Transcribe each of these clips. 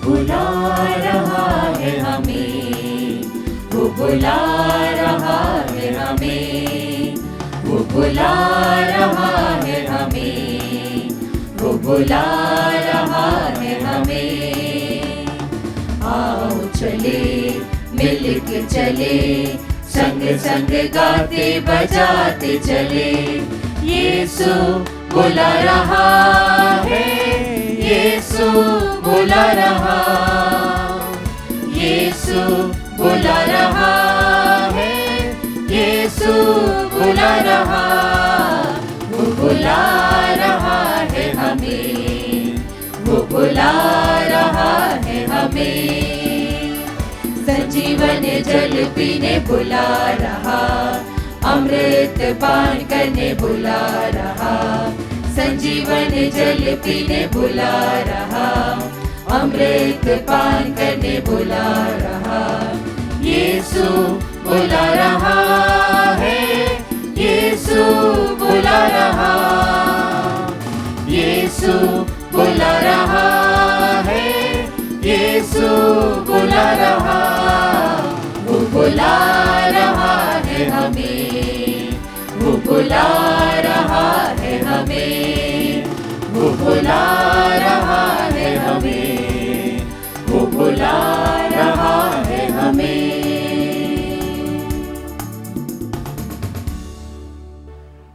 बुला रहा है हमें, वो बुला रहा है हमें, वो बुला रहा है हमें, वो बुला रहा है हमें। आओ चले मिल के चले, संग संग गाते बजाते चले, यीशु बुला रहा है, यीशु बुला रहा, यीशु बुला रहा है, यीशु बुला रहा, वो बुला रहा है हमें, वो बुला रहा है हमें। संजीवन जल पीने बुला रहा, अमृत पान करने बुला रहा, संजीवन जल पीने बुला रहा, अमृत पान करने बुला रहा, यीशु बुला रहा है, यीशु बुला रहा, यीशु बुला रहा है, यीशु बुला रहा, वो बुला रहा है हमें, वो बुला रहा है हमें, वो बुला रहा है हमें, वो बुला रहा है हमें।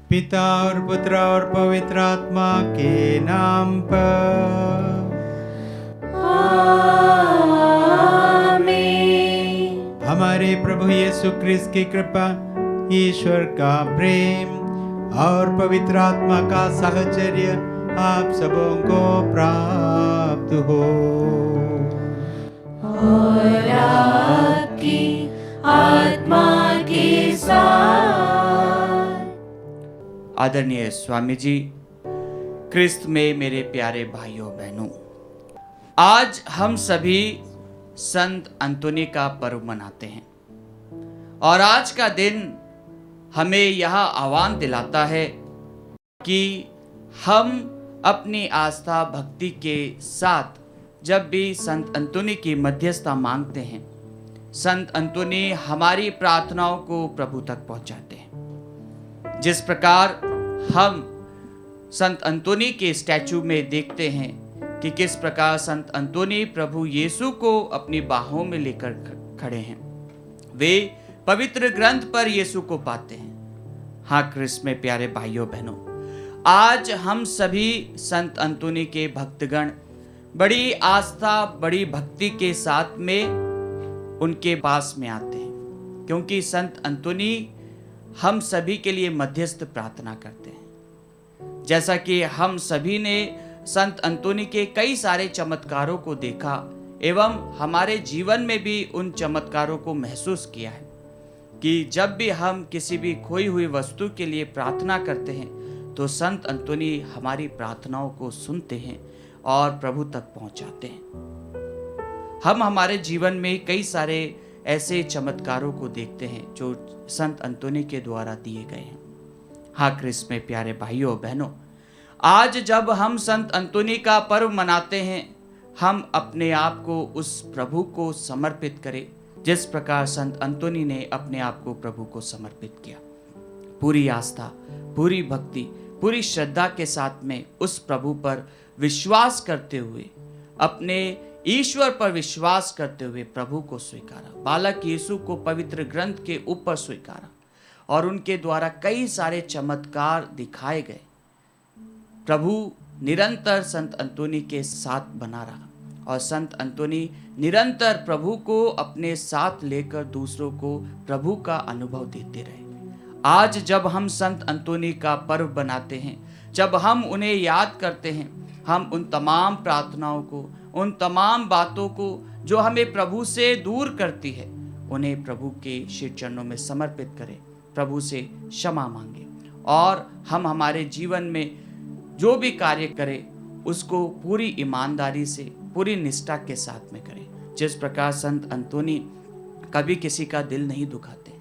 पिता और पुत्र और पवित्र आत्मा के नाम पर आमीन। हमारे प्रभु यीशु क्रिस्त की कृपा, ईश्वर का प्रेम और पवित्र आत्मा का साहचर्य आप सबों को प्राप्त हो। और आपकी आत्मा के साथ। आदरणीय स्वामी जी, क्रिस्त में मेरे प्यारे भाइयों बहनों, आज हम सभी संत अंतोनी का पर्व मनाते हैं और आज का दिन हमें यह आह्वान दिलाता है कि हम अपनी आस्था भक्ति के साथ जब भी संत अंतोनी की मध्यस्थता मांगते हैं, संत अंतोनी हमारी प्रार्थनाओं को प्रभु तक पहुंचाते हैं। जिस प्रकार हम संत अंतोनी के स्टैचू में देखते हैं कि किस प्रकार संत अंतोनी प्रभु यीशु को अपनी बाहों में लेकर खड़े हैं, वे पवित्र ग्रंथ पर यीशु को पाते हैं। हाँ क्रिस्त में प्यारे भाइयों बहनों, आज हम सभी संत अंतोनी के भक्तगण बड़ी आस्था बड़ी भक्ति के साथ में उनके पास में आते हैं, क्योंकि संत अंतोनी हम सभी के लिए मध्यस्थ प्रार्थना करते हैं। जैसा कि हम सभी ने संत अंतोनी के कई सारे चमत्कारों को देखा एवं हमारे जीवन में भी उन चमत्कारों को महसूस किया है कि जब भी हम किसी भी खोई हुई वस्तु के लिए प्रार्थना करते हैं तो संत अंतोनी हमारी प्रार्थनाओं को सुनते हैं और प्रभु तक पहुंचाते हैं। हम हमारे जीवन में कई सारे ऐसे चमत्कारों को देखते हैं जो संत अंतोनी के द्वारा दिए गए हैं। हाँ क्रिस्त में प्यारे भाइयों बहनों, आज जब हम संत अंतोनी का पर्व मनाते हैं, हम अपने आप को उस प्रभु को समर्पित करें जिस प्रकार संत अंतोनी ने अपने आप को प्रभु को समर्पित किया। पूरी आस्था, पूरी भक्ति, पूरी श्रद्धा के साथ में उस प्रभु पर विश्वास करते हुए, अपने ईश्वर पर विश्वास करते हुए प्रभु को स्वीकारा, बालक यीशु को पवित्र ग्रंथ के ऊपर स्वीकारा और उनके द्वारा कई सारे चमत्कार दिखाए गए। प्रभु निरंतर संत अंतोनी के साथ बना रहा और संत अंतोनी निरंतर प्रभु को अपने साथ लेकर दूसरों को प्रभु का अनुभव देते रहे। आज जब हम संत अंतोनी का पर्व बनाते हैं, जब हम उन्हें याद करते हैं, हम उन तमाम प्रार्थनाओं को, उन तमाम बातों को जो हमें प्रभु से दूर करती है, उन्हें प्रभु के श्री चरणों में समर्पित करें, प्रभु से क्षमा मांगे और हम हमारे जीवन में जो भी कार्य करें उसको पूरी ईमानदारी से, पूरी निष्ठा के साथ में करें। जिस प्रकार संत अंतोनी कभी किसी का दिल नहीं दुखाते,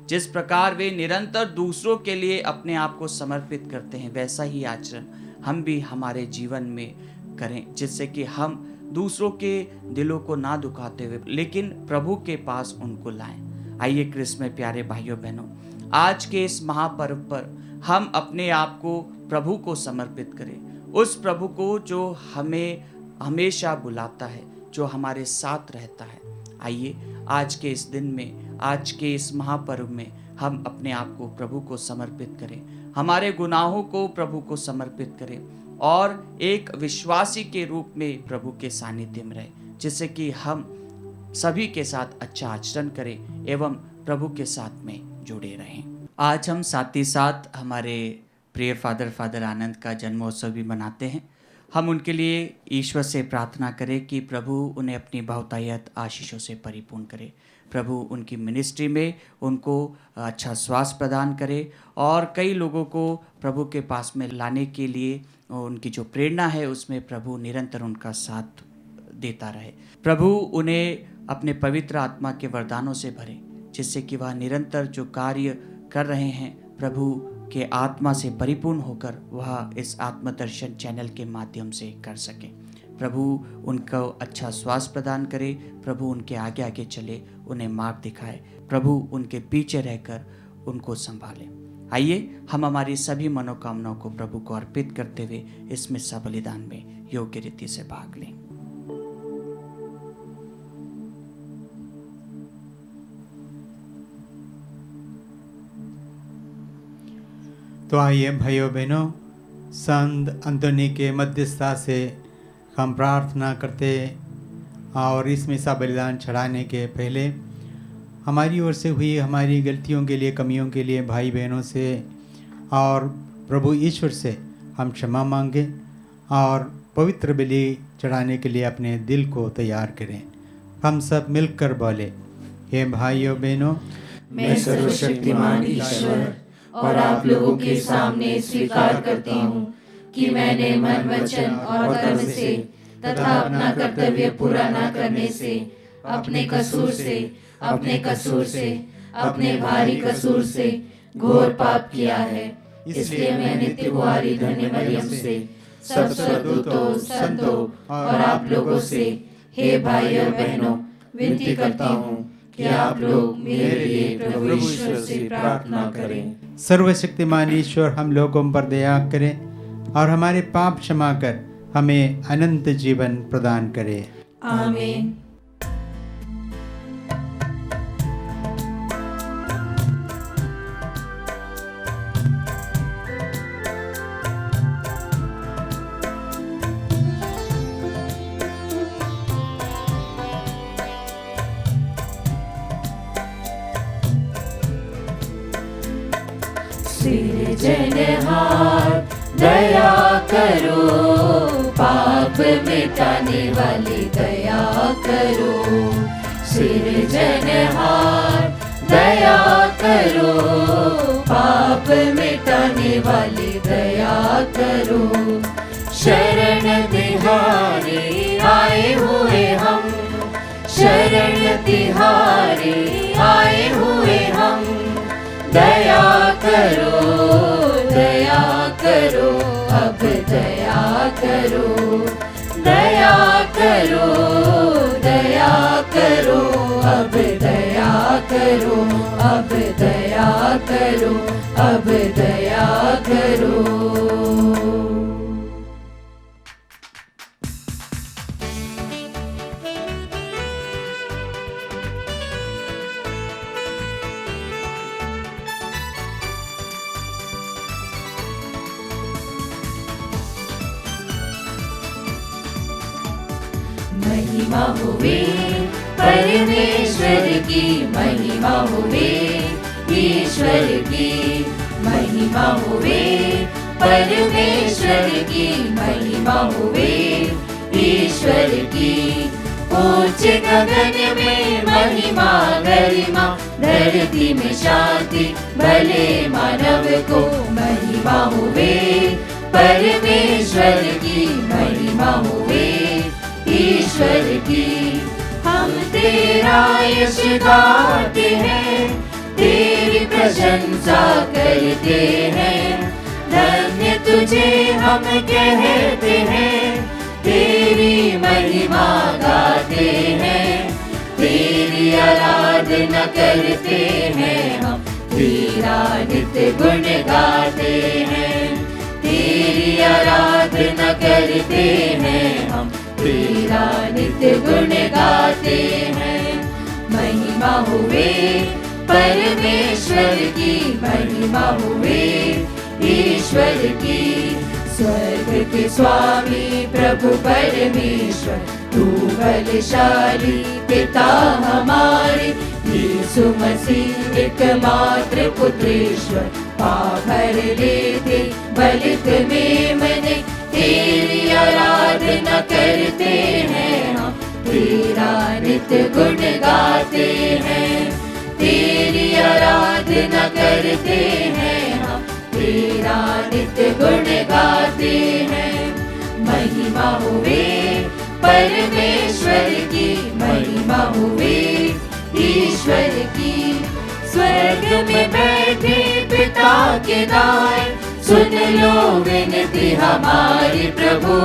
जिस प्रकार वे निरंतर दूसरों के लिए अपने आप को समर्पित करते हैं, वैसा ही आचरण हम भी हमारे जीवन में करें, जिससे कि हम दूसरों के दिलों को ना दुखाते हुए, लेकिन प्रभु के पास उनको लाएं। आइए क्रिस्त में प्यारे भाइयों बहनों, आज के इस महापर्व पर हम अपने आप को प्रभु को समर्पित करें, उस प्रभु को जो हमें हमेशा बुलाता है, जो हमारे साथ रहता है। आइए आज के इस दिन में, आज के इस महापर्व में हम अपने आप को प्रभु को समर्पित करें, हमारे गुनाहों को प्रभु को समर्पित करें और एक विश्वासी के रूप में प्रभु के सानिध्य में रहें, जिससे कि हम सभी के साथ अच्छा आचरण करें एवं प्रभु के साथ में जुड़े रहें। आज हम साथ ही साथ हमारे प्रिय फादर आनंद का जन्मोत्सव भी मनाते हैं। हम उनके लिए ईश्वर से प्रार्थना करें कि प्रभु उन्हें अपनी बहुतायत आशीषों से परिपूर्ण करे, प्रभु उनकी मिनिस्ट्री में उनको अच्छा स्वास्थ्य प्रदान करे और कई लोगों को प्रभु के पास में लाने के लिए उनकी जो प्रेरणा है उसमें प्रभु निरंतर उनका साथ देता रहे। प्रभु उन्हें अपने पवित्र आत्मा के वरदानों से भरे, जिससे कि वह निरंतर जो कार्य कर रहे हैं प्रभु के आत्मा से परिपूर्ण होकर वह इस आत्मदर्शन चैनल के माध्यम से कर सके। प्रभु उनको अच्छा स्वास्थ्य प्रदान करे, प्रभु उनके आगे आगे चले, उन्हें मार्ग दिखाए, प्रभु उनके पीछे रहकर उनको संभाले। आइए हम हमारी सभी मनोकामनाओं को प्रभु को अर्पित करते हुए इस मिस्सा बलिदान में योग्य रीति से भाग लें। तो आइए भाइयों बहनों, संत अंतोनी के मध्यस्थता से हम प्रार्थना करते और इस मिस्सा बलिदान चढ़ाने के पहले हमारी ओर से हुई हमारी गलतियों के लिए, कमियों के लिए भाई बहनों से और प्रभु ईश्वर से हम क्षमा मांगें और पवित्र बलि चढ़ाने के लिए अपने दिल को तैयार करें। हम सब मिलकर बोले, हे भाइयों बहनों, मैं सर्वशक्तिमान ईश्वर और आप लोगों के सामने स्वीकार करती हूँ कि मैंने मन, वचन और कर्म से तथा अपना कर्तव्य पूरा न करने से, अपने कसूर से, अपने भारी कसूर से घोर पाप किया है। इसलिए मैं नित्य कुंवारी धन्य मरियम से, सब स्वर्गदूतों, संतों और आप लोगों से, हे भाइयों बहनों, विनती करता हूँ कि आप लोग मेरे लिए प्रभु ईश्वर से प्रार्थना करें। सर्वशक्तिमान ईश्वर हम लोगों पर दया करें और हमारे पाप क्षमा कर हमें अनंत जीवन प्रदान करे। आमीन। सृजनहार दया करो, पाप मिटाने वाले दया करो। सृजनहार दया करो, पाप मिटाने वाले दया करो। शरण तिहारे आए हुए हम, शरण तिहारे आए हुए हम। दया करो, दया करो, अब दया करो। दया करो, दया करो, अब दया करो। अब दया करो, अब दया करो। महिमा हुए परमेश्वर की, महिमा हुए ईश्वर की। महिमा हुए परमेश्वर की, महिमा हुए ईश्वर की। ऊंच गगन में महिमा गरिमा, धरती में शांति भले मानव को। महिमा हुए परमेश्वर की, महिमा हुए ईश्वर की। हम तेरा यश गाते हैं, तेरी प्रशंसा करते हैं। धन्य तुझे हम कहते हैं, तेरी महिमा गाते हैं, तेरी आराधना करते हैं हम, तेरा नित्य गुण गाते हैं, तेरी आराधना करते हैं हम, तेरा नित्य गुण गाते हैं। महिमा हुए परमेश्वर की, महिमा हुए ईश्वर की, स्वर्ग के स्वामी प्रभु परमेश्वर, तू बलशाली पिता हमारे, यीशु मसीह एकमात्र पुत्रेश्वर, पाप भर लेते बलित में मने, तेरी आराधना करते हैं हम, तेरा नित्य गुण गाते हैं, तेरी आराधना करते हैं हम, तेरा नित्य गुण गाते हैं। महिमा हुए परमेश्वर की, महिमा हुए ईश्वर की, स्वर्ग में बैठे पिता के दाएं, सुन लो विनती हमारी प्रभु,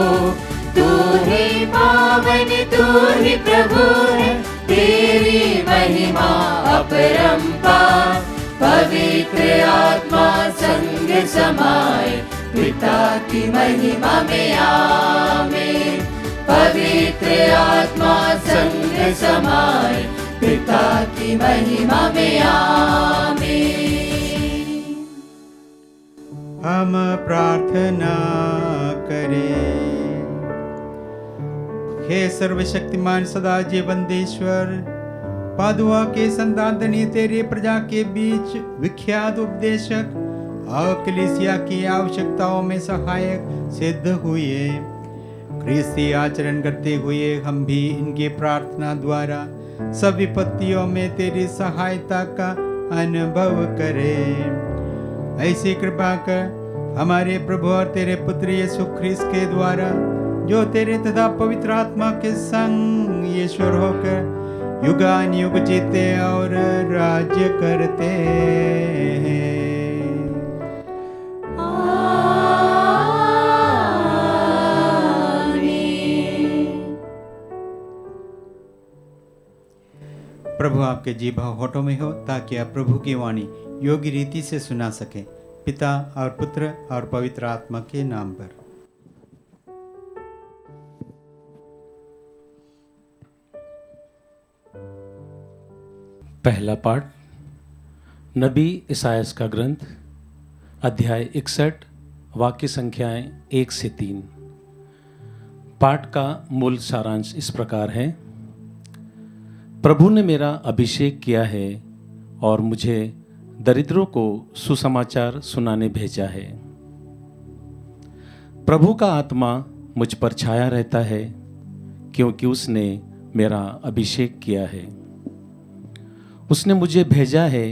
तू ही पावन तू ही प्रभु है, तेरी महिमा अपरंपार, पवित्र आत्मा संग समाए, पिता की महिमा में आमेन, पवित्र आत्मा संग समाए, पिता की महिमा में आमेन। हम प्रार्थना करें। हे सर्वशक्तिमान सदा जीवंदेश्वर, पादुआ के संतान तेरे प्रजा के बीच विख्यात उपदेशक और कलीसिया की आवश्यकताओं में सहायक सिद्ध हुए, क्रिस्ती आचरण करते हुए हम भी इनकी प्रार्थना द्वारा सब विपत्तियों में तेरी सहायता का अनुभव करें। ऐसी कृपा कर हमारे प्रभु और तेरे पुत्र यीशु ख्रीस्त के द्वारा, जो तेरे तथा पवित्र आत्मा के संग ईश्वर होकर युगान युग जीते और राज्य करते हैं। प्रभु आपके जीभ होठों में हो, ताकि आप प्रभु की वाणी योग्य रीति से सुना सके, पिता और पुत्र और पवित्र आत्मा के नाम पर। पहला पाठ नबी इसायास का ग्रंथ, अध्याय 61, वाक्य संख्याएं 1 से 3। पाठ का मूल सारांश इस प्रकार है। प्रभु ने मेरा अभिषेक किया है और मुझे दरिद्रों को सुसमाचार सुनाने भेजा है। प्रभु का आत्मा मुझ पर छाया रहता है, क्योंकि उसने मेरा अभिषेक किया है। उसने मुझे भेजा है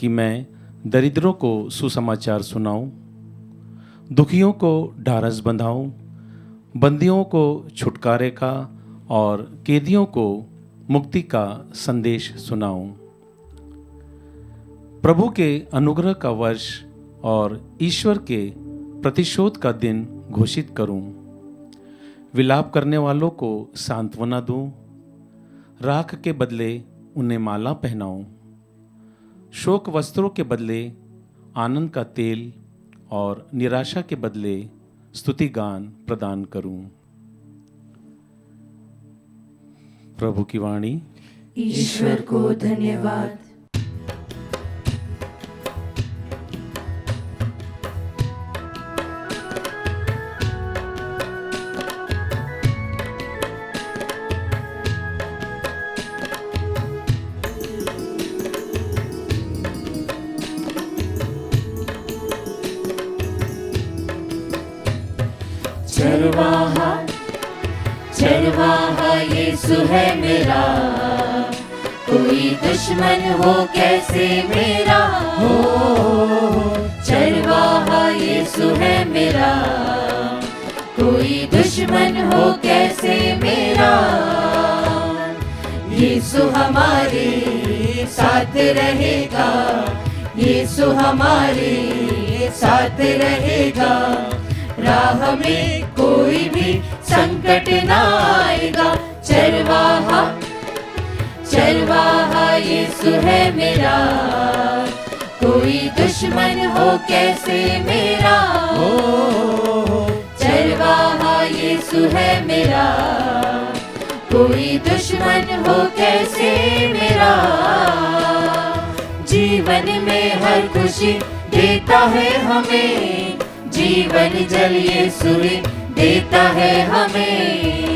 कि मैं दरिद्रों को सुसमाचार सुनाऊं, दुखियों को ढाढ़स बंधाऊं, बंदियों को छुटकारे का और कैदियों को मुक्ति का संदेश सुनाऊं। प्रभु के अनुग्रह का वर्ष और ईश्वर के प्रतिशोध का दिन घोषित करूं। विलाप करने वालों को सांत्वना दूं, राख के बदले उन्हें माला पहनाऊं, शोक वस्त्रों के बदले आनंद का तेल और निराशा के बदले स्तुति गान प्रदान करूं। प्रभु की वाणी। ईश्वर को धन्यवाद। चरवाहा चरवाहा यीशु है मेरा, कोई दुश्मन हो कैसे मेरा हो। चरवाहा यीशु है मेरा, कोई दुश्मन हो कैसे मेरा। यीशु हमारे साथ रहेगा, यीशु हमारे साथ रहेगा। राह में कोई भी संकट ना आएगा। चरवाहा चरवाहा यीशु है मेरा, कोई दुश्मन हो कैसे मेरा। चरवाहा यीशु है मेरा, कोई दुश्मन हो कैसे मेरा। जीवन में हर खुशी देता है हमें, जीवन जल यीशु देता है हमें।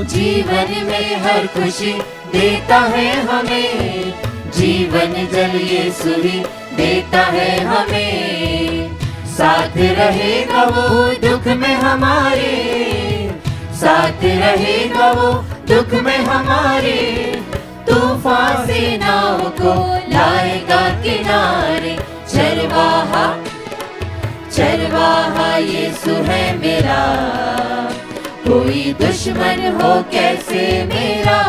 जीवन में हर खुशी देता है हमें, जीवन जल यीशु देता है हमें। साथ रहेगा वो दुख में हमारे, साथ रहेगा वो दुख में हमारे। तूफान से नाव को लाएगा किनारे। चरवाहा चरवाहा यीशु है मेरा, कोई दुश्मन हो कैसे मेरा।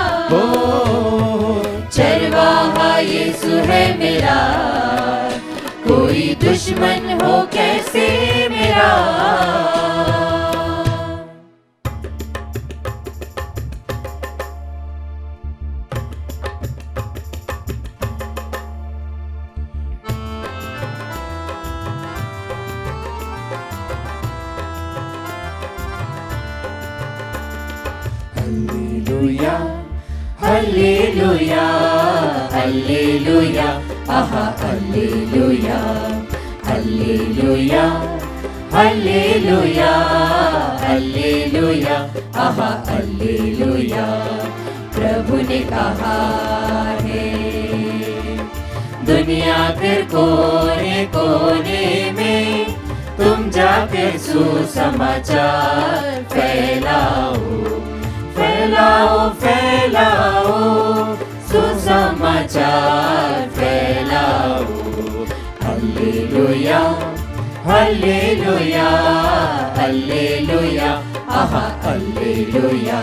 चरवाहा यीशु है मेरा, कोई दुश्मन हो कैसे मेरा। हालेलुया हालेलुया हालेलुया आहा हालेलुया हालेलुया हालेलुया हालेलुया आहा हालेलुया। प्रभु ने कहा है दुनिया के कोने कोने में तुम जाकर सुसमाचार फैलाओ फैलाओ फैलाओ, सुसमाचार फैलाओ। हालेलुया हालेलुया हालेलुया आहा हालेलुया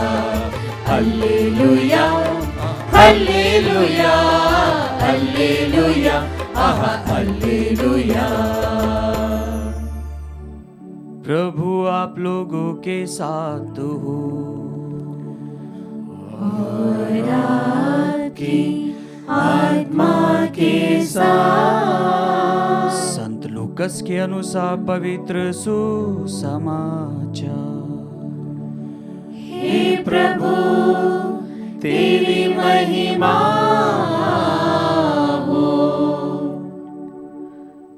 हालेलुया हालेलुया हालेलुया आहा हालेलुया। प्रभु आप लोगों के साथ हो और आपकी आत्मा के साथ। संत लूकस के अनुसार पवित्र सुसमाचार। हे प्रभु तेरी महिमा हो।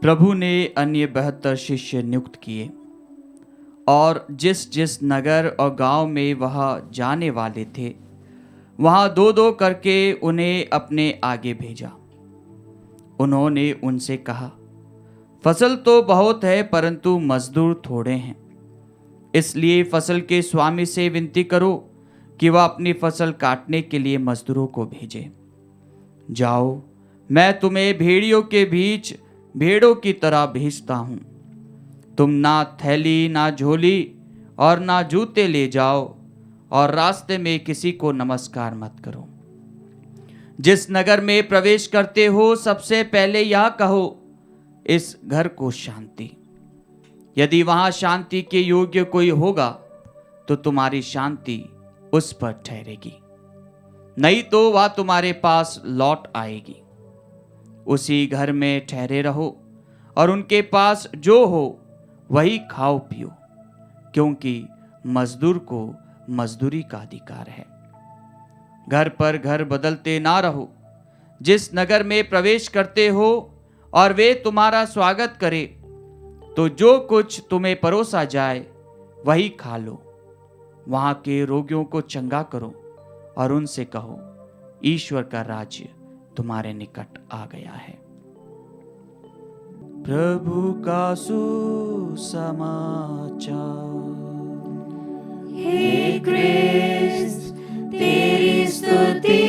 प्रभु ने अन्य 72 शिष्य नियुक्त किए और जिस जिस नगर और गांव में वह जाने वाले थे वहां दो दो करके उन्हें अपने आगे भेजा। उन्होंने उनसे कहा, फसल तो बहुत है परंतु मजदूर थोड़े हैं, इसलिए फसल के स्वामी से विनती करो कि वह अपनी फसल काटने के लिए मजदूरों को भेजे। जाओ, मैं तुम्हें भेड़ियों के बीच भेड़ों की तरह भेजता हूँ। तुम ना थैली ना झोली और ना जूते ले जाओ और रास्ते में किसी को नमस्कार मत करो। जिस नगर में प्रवेश करते हो सबसे पहले यह कहो, इस घर को शांति। यदि वहां शांति के योग्य कोई होगा तो तुम्हारी शांति उस पर ठहरेगी, नहीं तो वह तुम्हारे पास लौट आएगी। उसी घर में ठहरे रहो और उनके पास जो हो वही खाओ पियो, क्योंकि मजदूर को मजदूरी का अधिकार है। घर पर घर बदलते ना रहो। जिस नगर में प्रवेश करते हो और वे तुम्हारा स्वागत करे तो जो कुछ तुम्हें परोसा जाए वही खा लो। वहां के रोगियों को चंगा करो और उनसे कहो, ईश्वर का राज्य तुम्हारे निकट आ गया है। प्रभु का सुसमाचार। हे क्रिस्त तेरी स्तुति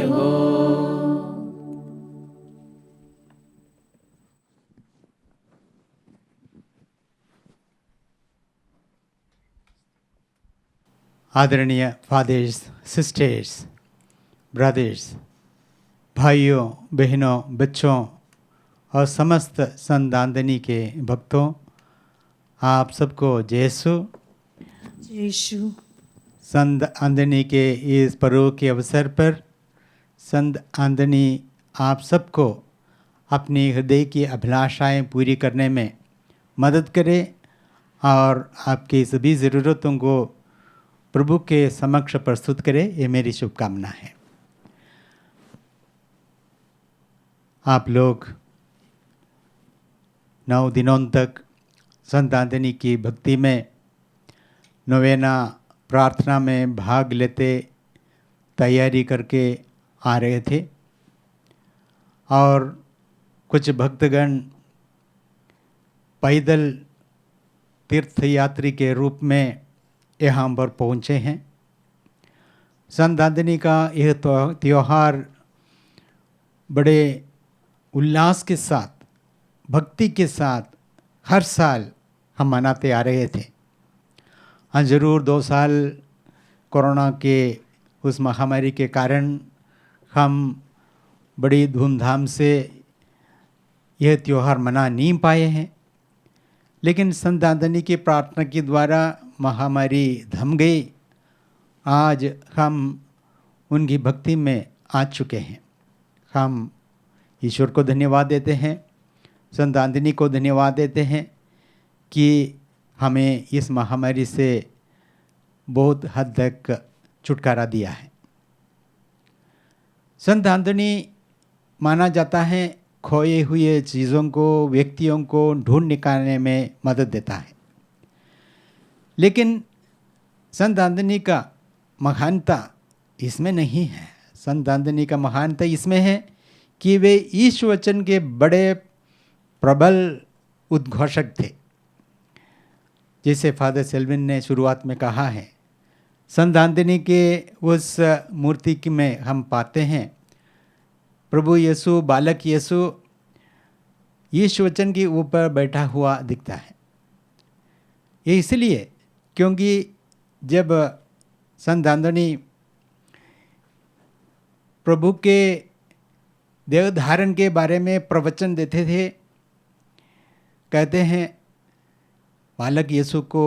हो। आदरणीय फादर्स, सिस्टर्स, ब्रदर्स, भाइयों बहनों, बच्चों और समस्त संत आंदनी के भक्तों, आप सबको जय यीशु। यीशु। संत आंदनी के इस पर्व के अवसर पर संत आंदनी आप सबको अपनी हृदय की अभिलाषाएं पूरी करने में मदद करे और आपकी सभी ज़रूरतों को प्रभु के समक्ष प्रस्तुत करे, ये मेरी शुभकामना है। आप लोग 9 दिनों तक संत आंदनी की भक्ति में नोवेना प्रार्थना में भाग लेते तैयारी करके आ रहे थे और कुछ भक्तगण पैदल तीर्थयात्री के रूप में यहाँ पर पहुँचे हैं। संत आंदनी का यह त्यौहार बड़े उल्लास के साथ, भक्ति के साथ हर साल हम मनाते आ रहे थे। हाँ, ज़रूर 2 साल कोरोना के उस महामारी के कारण हम बड़ी धूमधाम से यह त्यौहार मना नहीं पाए हैं, लेकिन संत आंदनी की प्रार्थना के द्वारा महामारी थम गई। आज हम उनकी भक्ति में आ चुके हैं। हम ईश्वर को धन्यवाद देते हैं, संत आंदनी को धन्यवाद देते हैं कि हमें इस महामारी से बहुत हद तक छुटकारा दिया है। संत आंदनी माना जाता है खोए हुए चीज़ों को, व्यक्तियों को ढूंढ निकालने में मदद देता है, लेकिन संत आंदनी का महानता इसमें नहीं है। संत आंदनी का महानता इसमें है कि वे ईश वचन के बड़े प्रबल उद्घोषक थे। जैसे फादर सेल्विन ने शुरुआत में कहा है, संत आंदनी के उस मूर्ति में हम पाते हैं प्रभु यीशु, बालक यीशु ईश वचन के ऊपर बैठा हुआ दिखता है। ये इसलिए क्योंकि जब संत आंदनी प्रभु के देवधारण के बारे में प्रवचन देते थे, कहते हैं बालक यीशु को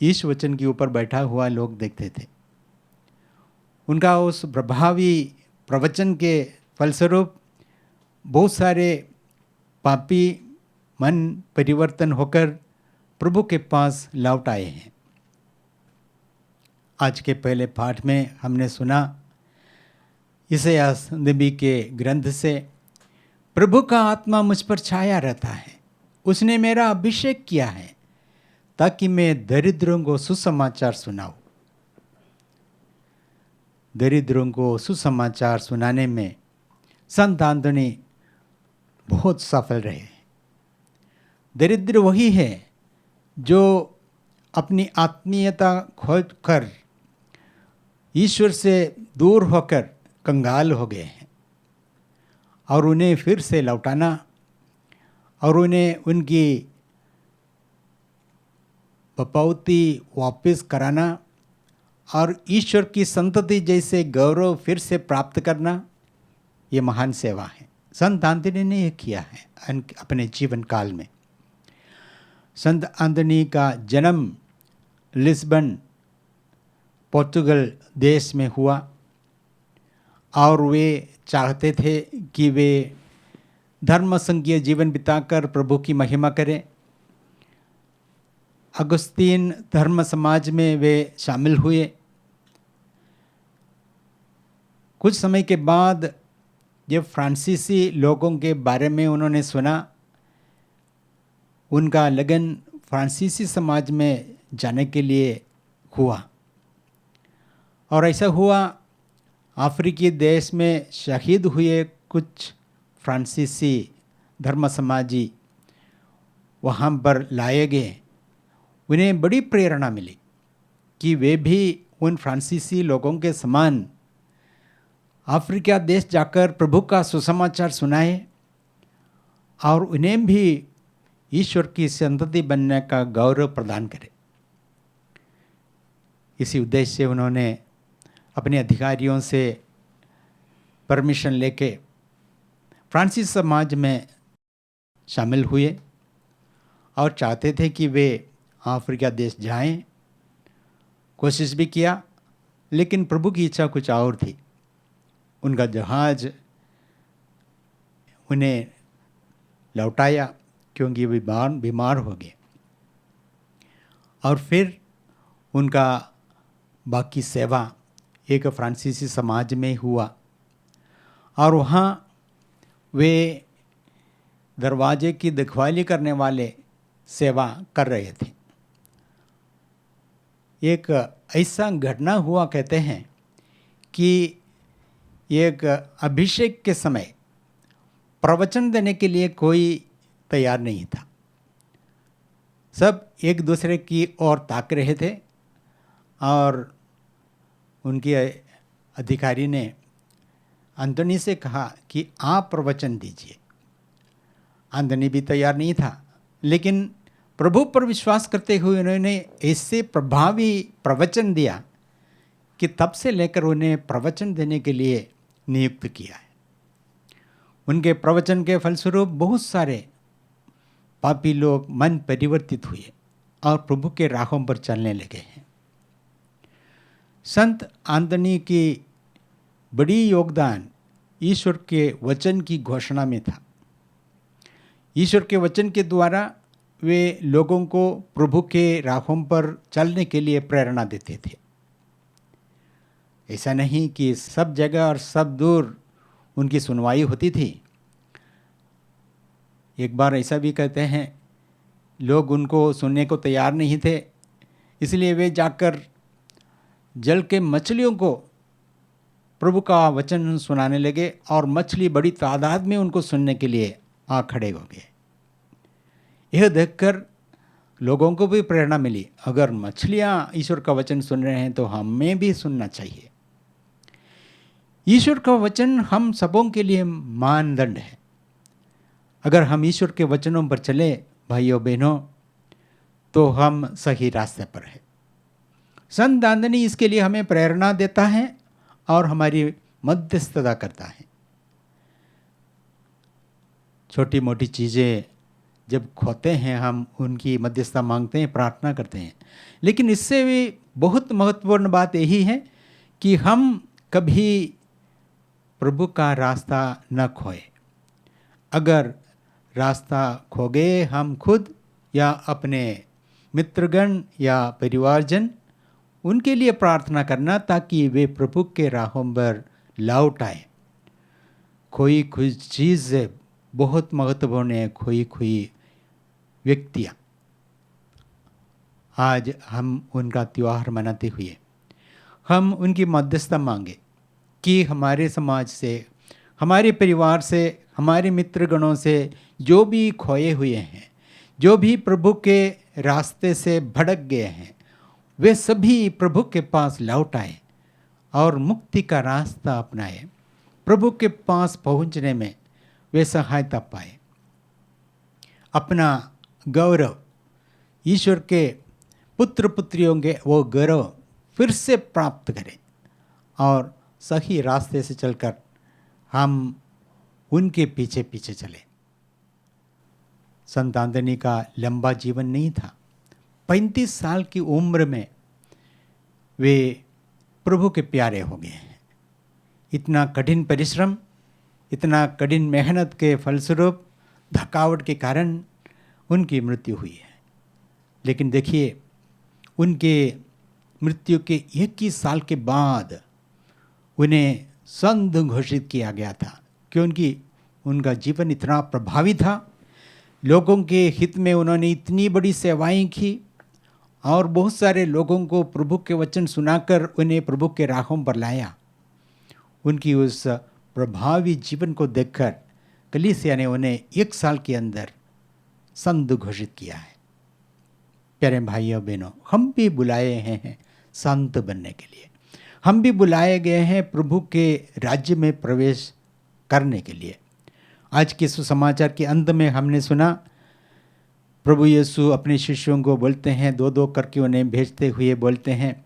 ईश वचन के ऊपर बैठा हुआ लोग देखते थे। उनका उस प्रभावी प्रवचन के फलस्वरूप बहुत सारे पापी मन परिवर्तन होकर प्रभु के पास लौट आए हैं। आज के पहले पाठ में हमने सुना यशायाह नबी के ग्रंथ से, प्रभु का आत्मा मुझ पर छाया रहता है, उसने मेरा अभिषेक किया है ताकि मैं दरिद्रों को सुसमाचार सुनाऊं। दरिद्रों को सुसमाचार सुनाने में संत आंदनी बहुत सफल रहे। दरिद्र वही है जो अपनी आत्मीयता खोज कर ईश्वर से दूर होकर कंगाल हो गए हैं, और उन्हें फिर से लौटाना और उन्हें उनकी बपौती वापस कराना और ईश्वर की संतति जैसे गौरव फिर से प्राप्त करना, ये महान सेवा है। संत आंदनी ने यह किया है अपने जीवन काल में। संत आंदनी का जन्म लिस्बन पोर्तुगल देश में हुआ और वे चाहते थे कि वे धर्म संघीय जीवन बिताकर प्रभु की महिमा करें। अगस्तीन धर्म समाज में वे शामिल हुए। कुछ समय के बाद जब फ्रांसीसी लोगों के बारे में उन्होंने सुना, उनका लगन फ्रांसीसी समाज में जाने के लिए हुआ। और ऐसा हुआ, अफ्रीकी देश में शहीद हुए कुछ फ्रांसीसी धर्म समाजी वहाँ पर लाए गए। उन्हें बड़ी प्रेरणा मिली कि वे भी उन फ्रांसीसी लोगों के समान अफ्रीका देश जाकर प्रभु का सुसमाचार सुनाए और उन्हें भी ईश्वर की संतति बनने का गौरव प्रदान करें। इसी उद्देश्य से उन्होंने अपने अधिकारियों से परमिशन लेके फ्रांसीसी समाज में शामिल हुए और चाहते थे कि वे अफ्रीका देश जाएं। कोशिश भी किया, लेकिन प्रभु की इच्छा कुछ और थी। उनका जहाज उन्हें लौटाया क्योंकि वे बीमार हो गए। और फिर उनका बाकी सेवा एक फ्रांसीसी समाज में हुआ और वहाँ वे दरवाजे की रखवाली करने वाले सेवा कर रहे थे। एक ऐसा घटना हुआ, कहते हैं कि एक अभिषेक के समय प्रवचन देने के लिए कोई तैयार नहीं था। सब एक दूसरे की ओर ताक रहे थे और उनके अधिकारी ने अंतोनी से कहा कि आप प्रवचन दीजिए। अंतोनी भी तैयार नहीं था, लेकिन प्रभु पर विश्वास करते हुए उन्होंने ऐसे प्रभावी प्रवचन दिया कि तब से लेकर उन्हें प्रवचन देने के लिए नियुक्त किया है। उनके प्रवचन के फलस्वरूप बहुत सारे पापी लोग मन परिवर्तित हुए और प्रभु के राहों पर चलने लगे हैं। संत आंतनी की बड़ी योगदान ईश्वर के वचन की घोषणा में था। ईश्वर के वचन के द्वारा वे लोगों को प्रभु के राहों पर चलने के लिए प्रेरणा देते थे। ऐसा नहीं कि सब जगह और सब दूर उनकी सुनवाई होती थी। एक बार ऐसा भी कहते हैं, लोग उनको सुनने को तैयार नहीं थे, इसलिए वे जाकर जल के मछलियों को प्रभु का वचन सुनाने लगे और मछली बड़ी तादाद में उनको सुनने के लिए आ खड़े हो गए। यह देखकर लोगों को भी प्रेरणा मिली, अगर मछलियां ईश्वर का वचन सुन रहे हैं तो हमें भी सुनना चाहिए। ईश्वर का वचन हम सबों के लिए मानदंड है। अगर हम ईश्वर के वचनों पर चले भाइयों बहनों, तो हम सही रास्ते पर हैं। संत आंतनी इसके लिए हमें प्रेरणा देता है और हमारी मध्यस्थता करता है। छोटी मोटी चीज़ें जब खोते हैं, हम उनकी मध्यस्थता मांगते हैं, प्रार्थना करते हैं, लेकिन इससे भी बहुत महत्वपूर्ण बात यही है कि हम कभी प्रभु का रास्ता न खोए। अगर रास्ता खो गए हम खुद या अपने मित्रगण या परिवारजन, उनके लिए प्रार्थना करना ताकि वे प्रभु के राहों पर लौट आए। खोई खोई चीज़ बहुत महत्वपूर्ण है, खोई खोई व्यक्तियाँ। आज हम उनका त्यौहार मनाते हुए हम उनकी मध्यस्थता मांगे कि हमारे समाज से, हमारे परिवार से, हमारे मित्रगणों से जो भी खोए हुए हैं, जो भी प्रभु के रास्ते से भटक गए हैं, वे सभी प्रभु के पास लौट आए और मुक्ति का रास्ता अपनाए। प्रभु के पास पहुंचने में वे सहायता पाए। अपना गौरव, ईश्वर के पुत्र पुत्रियों के वो गौरव फिर से प्राप्त करें और सही रास्ते से चलकर हम उनके पीछे पीछे चले। संत आंतनी का लंबा जीवन नहीं था। 35 साल की उम्र में वे प्रभु के प्यारे हो गए हैं। इतना कठिन परिश्रम, इतना कठिन मेहनत के फलस्वरूप थकावट के कारण उनकी मृत्यु हुई है। लेकिन देखिए, उनके मृत्यु के 21 साल के बाद उन्हें संत घोषित किया गया था, क्योंकि उनका जीवन इतना प्रभावी था। लोगों के हित में उन्होंने इतनी बड़ी सेवाएं की और बहुत सारे लोगों को प्रभु के वचन सुनाकर उन्हें प्रभु के राहों पर लाया। उनकी उस प्रभावी जीवन को देखकर कलीसिया ने उन्हें 1 साल के अंदर संत घोषित किया है। प्यारे भाइयों बहनों, हम भी बुलाए हैं संत बनने के लिए। हम भी बुलाए गए हैं प्रभु के राज्य में प्रवेश करने के लिए। आज के सुसमाचार के अंत में हमने सुना, प्रभु यीशु अपने शिष्यों को बोलते हैं, 2-2 करके उन्हें भेजते हुए बोलते हैं,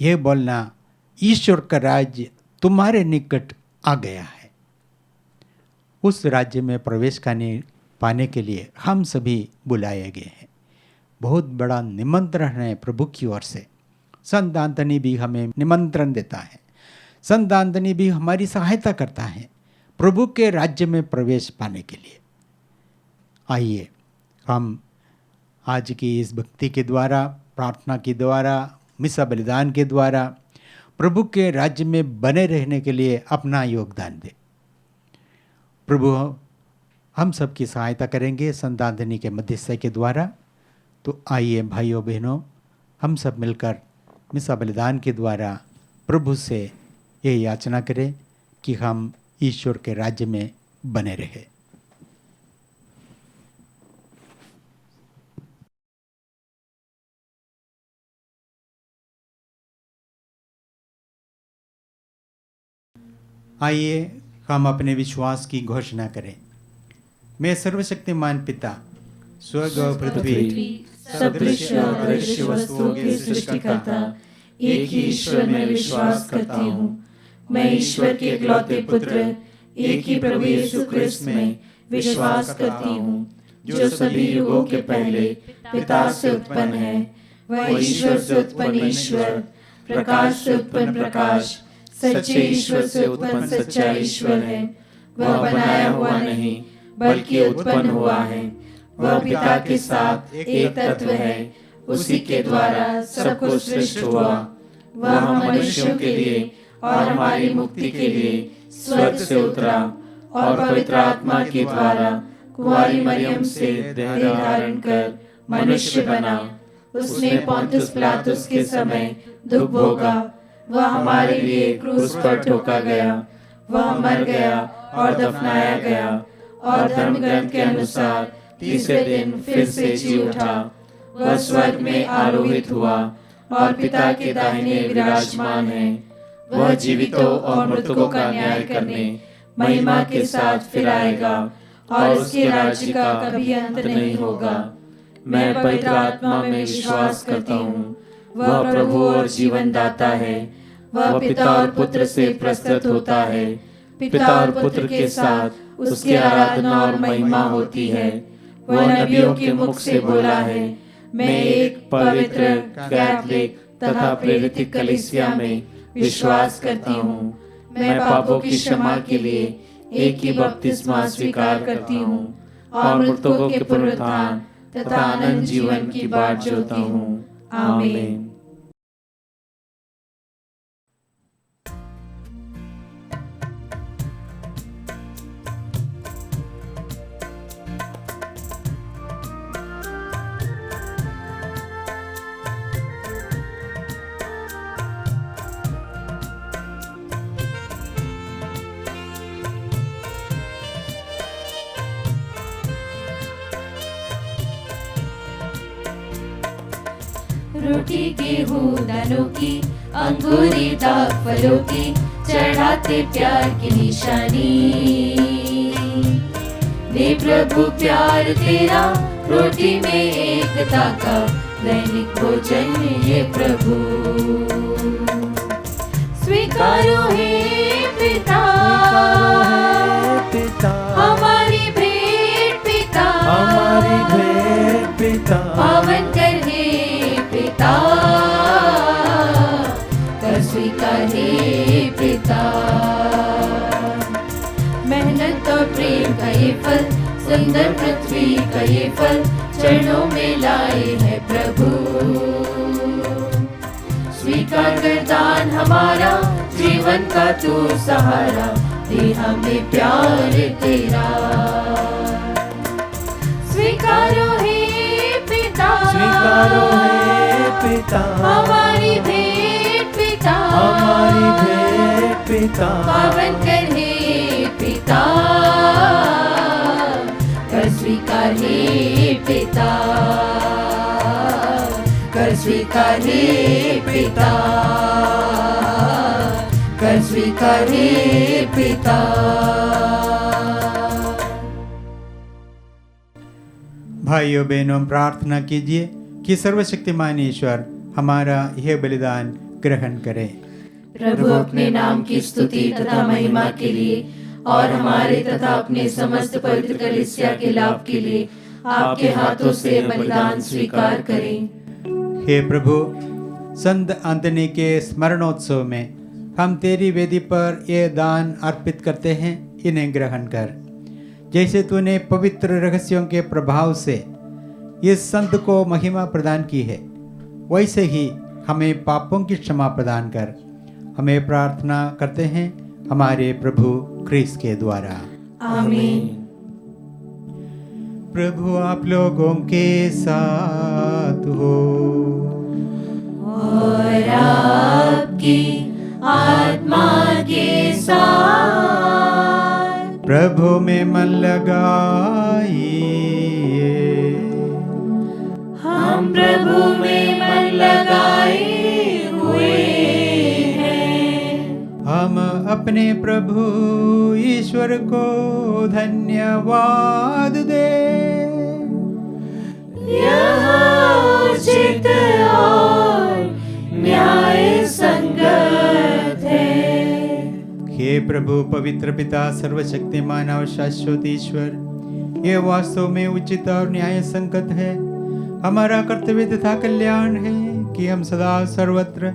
यह बोलना, ईश्वर का राज्य तुम्हारे निकट आ गया है। उस राज्य में प्रवेश करने पाने के लिए हम सभी बुलाए गए हैं। बहुत बड़ा निमंत्रण है प्रभु की ओर से। संत एंथनी भी हमें निमंत्रण देता है। संत एंथनी भी हमारी सहायता करता है प्रभु के राज्य में प्रवेश पाने के लिए। आइए हम आज की इस भक्ति के द्वारा, प्रार्थना के द्वारा, मिसा बलिदान के द्वारा प्रभु के राज्य में बने रहने के लिए अपना योगदान दें। प्रभु हम सबकी सहायता करेंगे संत एंथनी के मध्यस्थता के द्वारा। तो आइए भाइयों बहनों, हम सब मिलकर मिसा बलिदान के द्वारा प्रभु से ये याचना करें कि हम ईश्वर के राज्य में बने रहें। आइए हम अपने विश्वास की घोषणा करें। मैं सर्वशक्तिमान पिता, स्वर्ग और पृथ्वी, सब दृश्य और अदृश्य वस्तुओं के सृष्टिकर्ता एक ही ईश्वर में विश्वास करती हूँ। मैं ईश्वर के इकलौते पुत्र एक ही प्रभु यीशु क्रिस्त में विश्वास करती हूँ, जो सभी युगों के पहले पिता से उत्पन्न है। वह ईश्वर से उत्पन्न ईश्वर, प्रकाश से उत्पन्न प्रकाश, सच्चे ईश्वर से उत्पन्न सच्चा ईश्वर है। वह बनाया हुआ नहीं बल्कि उत्पन्न हुआ है। वह पिता के साथ एक तत्व है। उसी के द्वारा सब कुछ सृष्टि हुआ। वह हम मनुष्यों के लिए और हमारी मुक्ति के लिए स्वर्ग से उतरा और पवित्र आत्मा के द्वारा कुंवारी मरियम से देह धारण कर मनुष्य बना। उसने पोंतुस पिलातुस के समय दुख भोगा। वह हमारे लिए क्रूस पर ठोका गया। वह मर गया और दफनाया गया और धर्म ग्रंथ के अनुसार तीसरे दिन फिर से जी उठा। वह स्वर्ग में आरोहित हुआ और पिता के दाहिने विराजमान है। वह जीवितों और मृतकों का न्याय करने महिमा के साथ फिर आएगा और उसके राज्य का कभी अंत नहीं होगा। मैं पवित्र आत्मा में विश्वास करता हूँ। वह प्रभु और जीवन दाता है। वह पिता और पुत्र से प्रस्तुत होता है। पिता और पुत्र के साथ उसकी आराधना और महिमा होती है। वह नबियों के मुख से बोला है। मैं एक पवित्र, कैथोलिक तथा प्रेरित कलीसिया में विश्वास करती हूँ। मैं पापों की क्षमा के लिए एक ही बपतिस्मा स्वीकार करती हूँ और मृतकों के पुनरुत्थान तथा अनंत जीवन की बाट जोहती हूँ। आमीन। रोटी गेहूं दानों की, अंगूरी दाग फलों की, चढ़ाते प्यार की निशानी। दे प्रभु प्यार तेरा, रोटी में एकता का दैनिक भोजन ये प्रभु। स्वीकारो हे पिता, हमारी भेंट पिता, हमारी भेंट पिता, पावन कर हे पिता, कर स्वीकार हे पिता। मेहनत और प्रेम का ये फल, सुंदर पृथ्वी का ये फल, चरणों में लाए है प्रभु। स्वीकार कर दान हमारा, जीवन का तू सहारा, दे हमें प्यार तेरा। स्वीकारो हे पिता, स्वीकारो हे पिता, हमारी भेंट पिता, हमारी भेंट पिता, पावन कर हे पिता, कर स्वीकार हे पिता, कर स्वीकार हे पिता, कर स्वीकार हे पिता। भाइयों बहनों, प्रार्थना कीजिए कि सर्वशक्तिमान ईश्वर हमारा यह बलिदान ग्रहण करे। प्रभु अपने नाम की स्तुति तथा महिमा के लिए और हमारे तथा अपने समस्त पवित्र कलीसिया के लाभ के लिए आपके हाथों से बलिदान स्वीकार करें। हे प्रभु, संत अंतनी के स्मरणोत्सव में हम तेरी वेदी पर ये दान अर्पित करते हैं, इन्हें ग्रहण कर। जैसे तूने पवित्र रहस्यों के प्रभाव से इस संत को महिमा प्रदान की है, वैसे ही हमें पापों की क्षमा प्रदान कर। हमें प्रार्थना करते हैं हमारे प्रभु क्रिस्त के द्वारा। आमीन। प्रभु आप लोगों के साथ हो और आपकी आत्मा के साथ। प्रभु में मन लगाइए। हम प्रभु में मन लगाए हुए हैं। हम अपने प्रभु ईश्वर को धन्यवाद दे। यह उचित और न्याय संगत है। हे प्रभु पवित्र पिता सर्वशक्तिमान और शाश्वत ईश्वर, ये वास्तव में उचित और न्याय संगत है। हमारा कर्तव्य तथा कल्याण है कि हम सदा सर्वत्र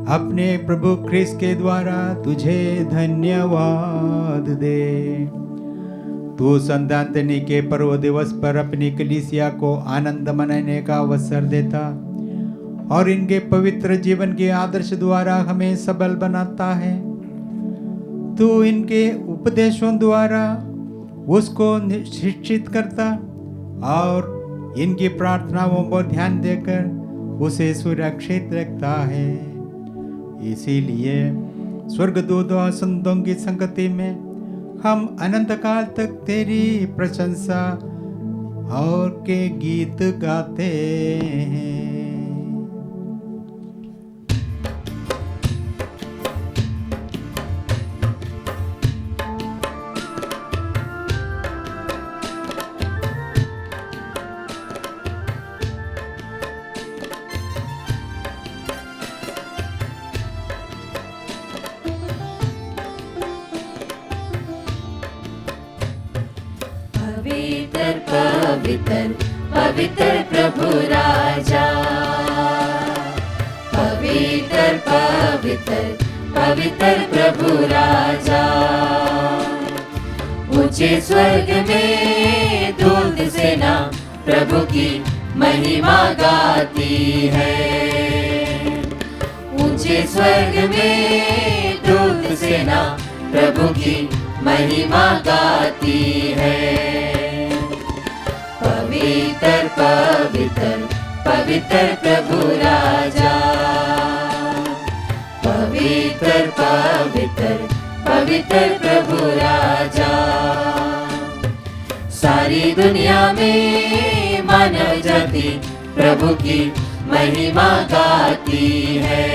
अपने प्रभु क्रिस्त के द्वारा तुझे धन्यवाद दे। तू संत अंतनी के पर्व दिवस पर अपनी कलीसिया को आनंद मनाने का अवसर देता और इनके पवित्र जीवन के आदर्श द्वारा हमें सबल बनाता है। तू इनके उपदेशों द्वारा उसको शिक्षित करता और इनकी प्रार्थनाओं पर ध्यान देकर उसे सुरक्षित रखता है। इसीलिए स्वर्गदूत और संतों की संगति में हम अनंत काल तक तेरी प्रशंसा और के गीत गाते हैं। पवित्र पवित्र प्रभु राजा, पवित्र पवित्र पवित्र प्रभु राजा। ऊंचे स्वर्ग में दूत सेना प्रभु की महिमा गाती है। ऊंचे स्वर्ग में दूत सेना प्रभु की महिमा गाती है। पवित्र पवित्र पवित्र प्रभु राजा, पवित्र पवित्र पवित्र प्रभु राजा। सारी दुनिया में मानव जाति प्रभु की महिमा गाती है।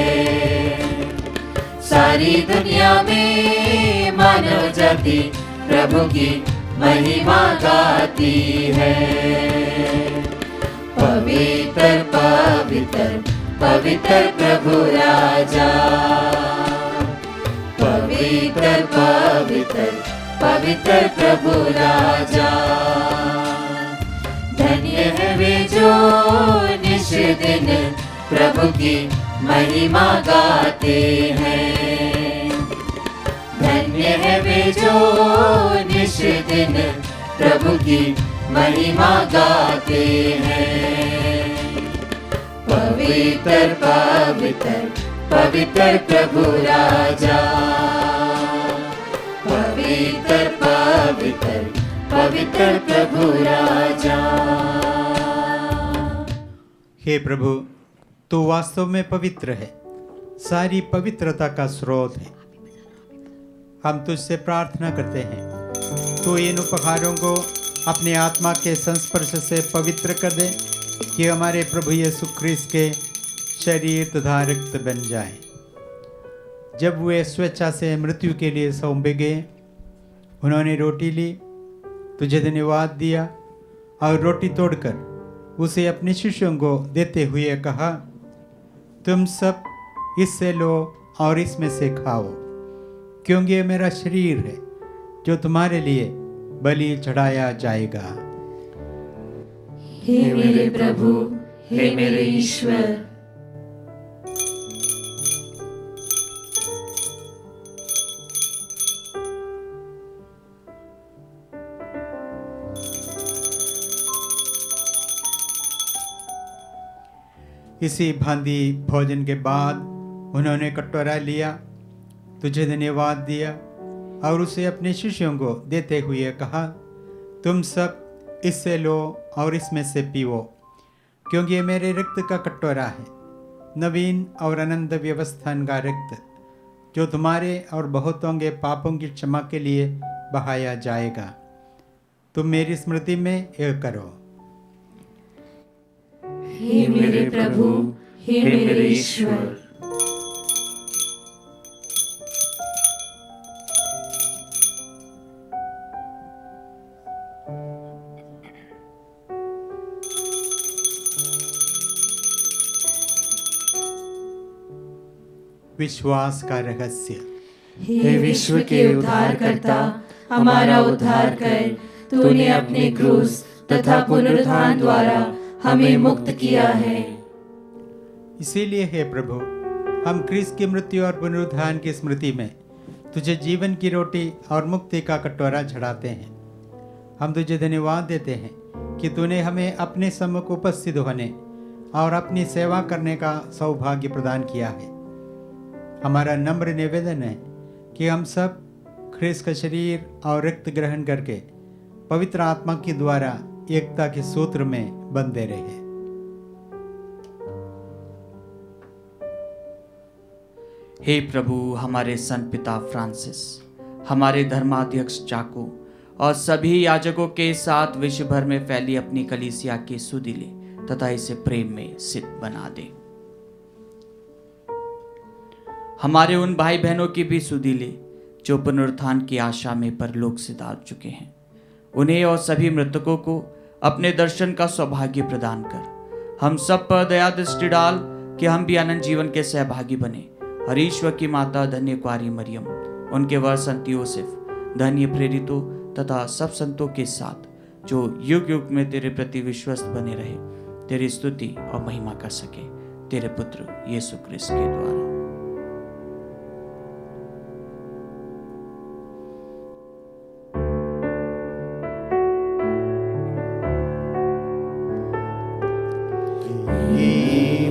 सारी दुनिया में मानव जाति प्रभु की महिमा गाती है। पवित्र पवित्र पवित्र प्रभु राजा, पवित्र पवित्र पवित्र प्रभु राजा। धन्य है वे जो निश दिन प्रभु की महिमा गाते हैं। धन्य है वे जो निश दिन प्रभु की महिमा गाते हैं। पवित्र पवित्र पवित्र प्रभु राजा, पवित्र पवित्र पवित्र प्रभु राजा। हे प्रभु, तू वास्तव में पवित्र है, सारी पवित्रता का स्रोत है। हम तुझसे प्रार्थना करते हैं, तू इन उपहारों को अपने आत्मा के संस्पर्श से पवित्र कर दे कि हमारे प्रभु यीशु ख्रीस्त के शरीर तथा रक्त बन जाए। जब वे स्वेच्छा से मृत्यु के लिए सौंपे गए, उन्होंने रोटी ली, तुझे धन्यवाद दिया और रोटी तोड़कर उसे अपने शिष्यों को देते हुए कहा, तुम सब इससे लो और इसमें से खाओ, क्योंकि ये मेरा शरीर है जो तुम्हारे लिए बलि चढ़ाया जाएगा। हे मेरे प्रभु, हे मेरे ईश्वर, इसी भांति भोजन के बाद उन्होंने कटोरा लिया, तुझे धन्यवाद दिया और उसे अपने शिष्यों को देते हुए कहा, तुम सब इससे लो और इसमें से पीओ, क्योंकि ये मेरे रक्त का कटोरा है, नवीन और अनंत व्यवस्थान का रक्त, जो तुम्हारे और बहुतों के पापों की क्षमा के लिए बहाया जाएगा। तुम मेरी स्मृति में यह करो। हे मेरे प्रभु, हे मेरे ईश्वर। विश्वास का रहस्य। हे विश्व के उद्धारकर्ता, हमारा उद्धार कर। तूने अपने क्रूस तथा पुनरुत्थान द्वारा हमें मुक्त किया है। इसीलिए हे प्रभु, हम क्रिस्त की मृत्यु और पुनरुत्थान की स्मृति में तुझे जीवन की रोटी और मुक्ति का कटोरा चढ़ाते हैं। हम तुझे धन्यवाद देते हैं कि तूने हमें अपने सम्मुख उपस्थित होने और अपनी सेवा करने का सौभाग्य प्रदान किया है। हमारा नम्र निवेदन है कि हम सब ख्रिस्त का शरीर और रक्त ग्रहण करके पवित्र आत्मा के द्वारा एकता के सूत्र में बंधे रहे। हे प्रभु, हमारे संत पिता फ्रांसिस, हमारे धर्माध्यक्ष चाको और सभी याजकों के साथ विश्व भर में फैली अपनी कलीसिया की सुधि ले तथा इसे प्रेम में सिद्ध बना दे। हमारे उन भाई बहनों की भी सुधि ले जो पुनरुत्थान की आशा में परलोक सिधार चुके हैं। उन्हें और सभी मृतकों को अपने दर्शन का सौभाग्य प्रदान कर हम सब पर दया दृष्टि डाल कि हम भी अनंत जीवन के सहभागी बने। और ईश्वर की माता धन्य कुआरी मरियम, उनके वर संत यूसुफ, धन्य प्रेरितों तथा सब संतों के साथ जो युग युग में तेरे प्रति विश्वस्त बने रहे, तेरी स्तुति और महिमा कर सके, तेरे पुत्र यीशु क्रिस्त के द्वारा।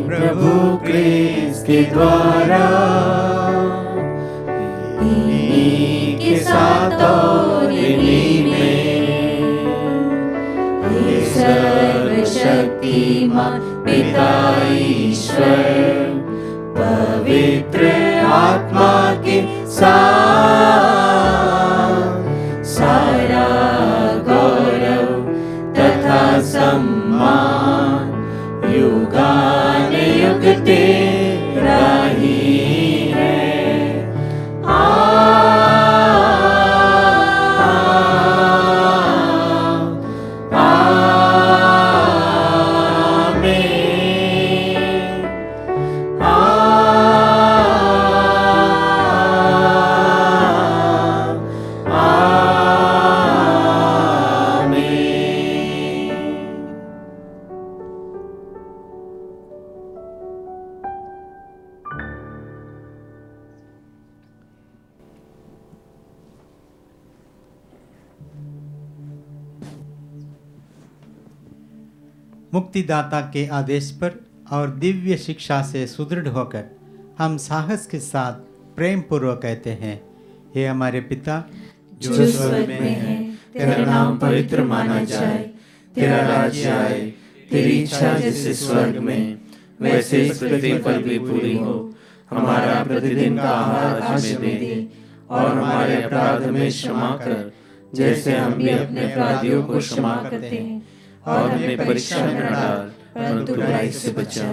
प्रभु क्रिस्त के द्वारा के साथ और इन्हीं में सर्वशक्तिमान पिता ईश्वर पवित्र आत्मा के साथ सारा गौरव तथा सम्मान युगान युग तेरा ही है। मुक्तिदाता के आदेश पर और दिव्य शिक्षा से सुदृढ़ होकर हम साहस के साथ प्रेम पूर्वक कहते हैं, हे हमारे पिता जो स्वर्ग में है, तेरा नाम पवित्र माना जाए, तेरा राज्य आए, तेरी इच्छा जैसे स्वर्ग में वैसे इस पृथ्वी पर भी पूरी हो। हमारा प्रतिदिन का आहार आज हमें दे और हमारे अपराध में क्षमा कर, जैसे हम भी अपने अपराधियों को क्षमा करते हैं, और हमें परीक्षा में न डाल परंतु बुराई से बचा।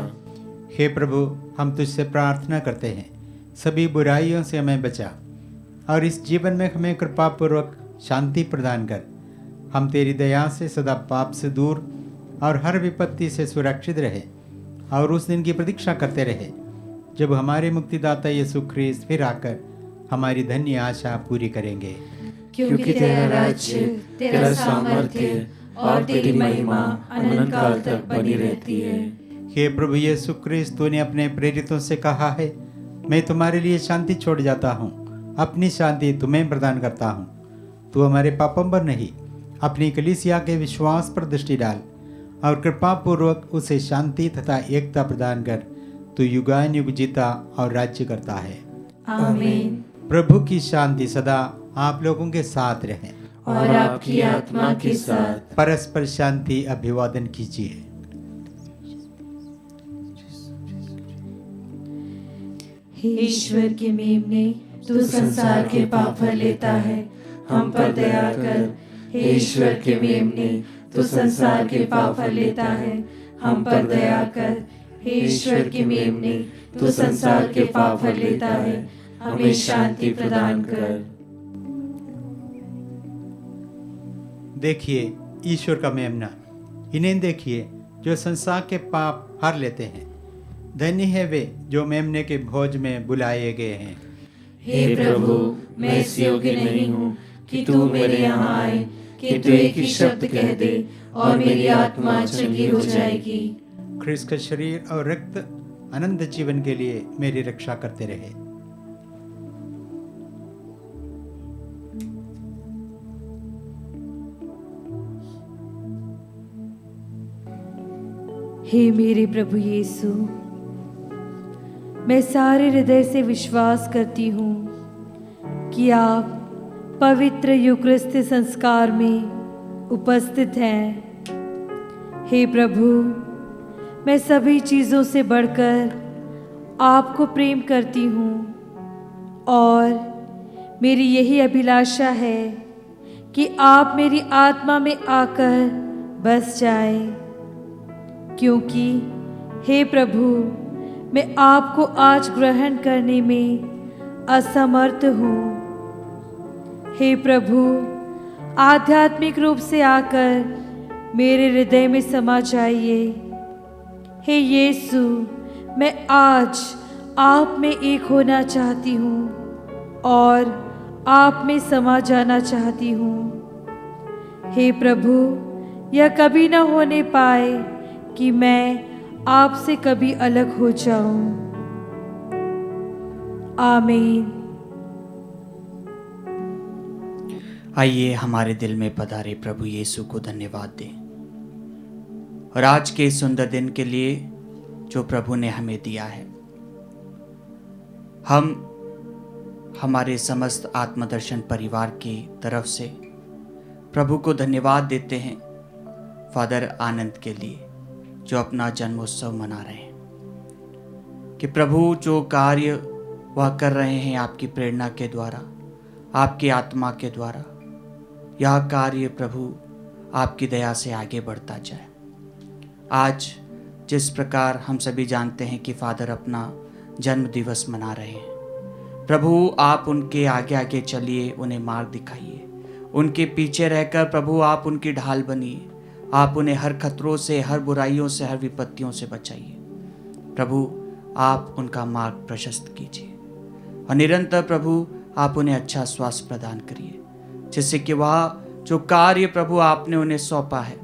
हे प्रभु, हम तुझसे प्रार्थना करते हैं, सभी बुराइयों से हमें बचा और इस जीवन में हमें कृपा पूर्वक शांति प्रदान कर। हम तेरी दया से सदा पाप से दूर और हर विपत्ति से सुरक्षित रहे और उस दिन की प्रतीक्षा करते रहे जब हमारे मुक्तिदाता यीशु ख्रीस्त फिर आकर हमारी धन्य आशा पूरी करेंगे। क्योंकि तेरा राज्य, तेरा सामर्थ्य और तेरी महिमा अनंत काल तक बनी रहती है। हे प्रभु यीशु क्रिस्त, तूने अपने प्रेरितों से कहा है, मैं तुम्हारे लिए शांति छोड़ जाता हूँ, अपनी शांति तुम्हें प्रदान करता हूँ। तू हमारे पापों पर नहीं, अपनी कलीसिया के विश्वास पर दृष्टि डाल और कृपा पूर्वक उसे शांति तथा एकता प्रदान कर। तू युगानुयुग जीता और राज्य करता है। आमीन। प्रभु की शांति सदा आप लोगों के साथ रहे और आपकी आत्मा के साथ। परस्पर शांति अभिवादन कीजिए। हे ईश्वर के मेमने, तू संसार के पाप भर लेता है, हम पर दया कर। हे ईश्वर के मेमने, तू संसार के पाप भर लेता है, हम पर दया कर। हे ईश्वर के मेमने, तू संसार के पाप भर लेता है, हमें शांति प्रदान कर। देखिए ईश्वर का मेमना, इन्हें देखिए जो संसार के पाप हर लेते हैं। धन्य है वे जो मेमने के भोज में बुलाए गए हैं। हे प्रभु, मैं इस योग्य नहीं हूँ कि तू मेरे यहाँ आए, किंतु एक ही शब्द कह दे और मेरी आत्मा चंगी हो जाएगी। ख्रिस्त का शरीर और रक्त अनंत जीवन के लिए मेरी रक्षा करते रहे। हे मेरे प्रभु यीशु, मैं सारे हृदय से विश्वास करती हूँ कि आप पवित्र यूकरिस्ती संस्कार में उपस्थित हैं। हे प्रभु, मैं सभी चीज़ों से बढ़कर आपको प्रेम करती हूँ और मेरी यही अभिलाषा है कि आप मेरी आत्मा में आकर बस जाएं, क्योंकि हे प्रभु, मैं आपको आज ग्रहण करने में असमर्थ हूँ। हे प्रभु, आध्यात्मिक रूप से आकर मेरे हृदय में समा जाइए। हे यीशु, मैं आज आप में एक होना चाहती हूँ और आप में समा जाना चाहती हूँ। हे प्रभु, यह कभी न होने पाए कि मैं आपसे कभी अलग हो जाऊं। आमीन। आइए हमारे दिल में पधारे प्रभु यीशु को धन्यवाद दें और आज के इस सुंदर दिन के लिए जो प्रभु ने हमें दिया है, हम हमारे समस्त आत्मदर्शन परिवार की तरफ से प्रभु को धन्यवाद देते हैं फादर आनंद के लिए जो अपना जन्मोत्सव मना रहे हैं, कि प्रभु जो कार्य वह कर रहे हैं आपकी प्रेरणा के द्वारा, आपकी आत्मा के द्वारा, यह कार्य प्रभु आपकी दया से आगे बढ़ता जाए। आज जिस प्रकार हम सभी जानते हैं कि फादर अपना जन्म दिवस मना रहे हैं, प्रभु आप उनके आगे आगे चलिए, उन्हें मार्ग दिखाइए, उनके पीछे रहकर प्रभु आप उनकी ढाल बनिए, आप उन्हें हर खतरों से, हर बुराइयों से, हर विपत्तियों से बचाइए। प्रभु आप उनका मार्ग प्रशस्त कीजिए और निरंतर प्रभु आप उन्हें अच्छा स्वास्थ्य प्रदान करिए, जिससे कि वह जो कार्य प्रभु आपने उन्हें सौंपा है